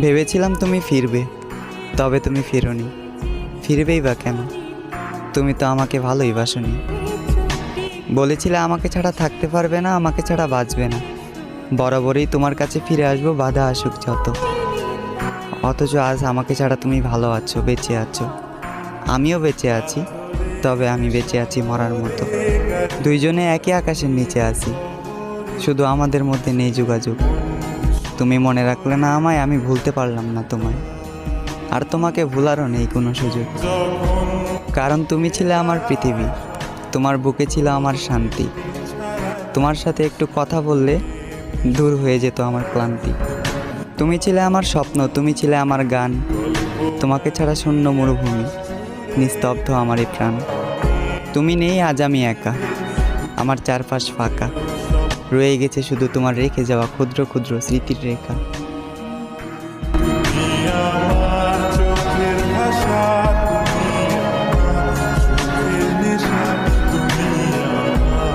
ভেবেছিলাম তুমি ফিরবে, তবে তুমি ফিরোনি। ফিরবেই বা কেন? তুমি তো আমাকে ভালোই বাসনি। বলেছিলে আমাকে ছাড়া থাকতে পারবে না, আমাকে ছাড়া বাঁচবে না। বরাবরই তোমার কাছে ফিরে আসবো, বাধা আসুক যত। অথচ আজ আমাকে ছাড়া তুমি ভালো আছো, বেঁচে আছো। আমিও বেঁচে আছি, তবে আমি বেঁচে আছি মরার মতো। দুইজনে একই আকাশের নিচে আছি, শুধু আমাদের মধ্যে নেই যোগাযোগ। তুমি মনে রাখলে না আমায়, আমি ভুলতে পারলাম না তোমায়। আর তোমাকে ভুলারও নেই কোনো সুযোগ, কারণ তুমি ছিলে আমার পৃথিবী। তোমার বুকে ছিল আমার শান্তি। তোমার সাথে একটু কথা বললে দূর হয়ে যেত আমার ক্লান্তি। তুমি ছিলে আমার স্বপ্ন, তুমি ছিলে আমার গান। তোমাকে ছাড়া শূন্য মরুভূমি, নিস্তব্ধ আমার এই প্রাণ। তুমি নেই, আজ আমি একা, আমার চারপাশ ফাঁকা। রয়ে গেছে শুধু তোমার রেখে যাওয়া ক্ষুদ্র ক্ষুদ্র স্মৃতির রেখা।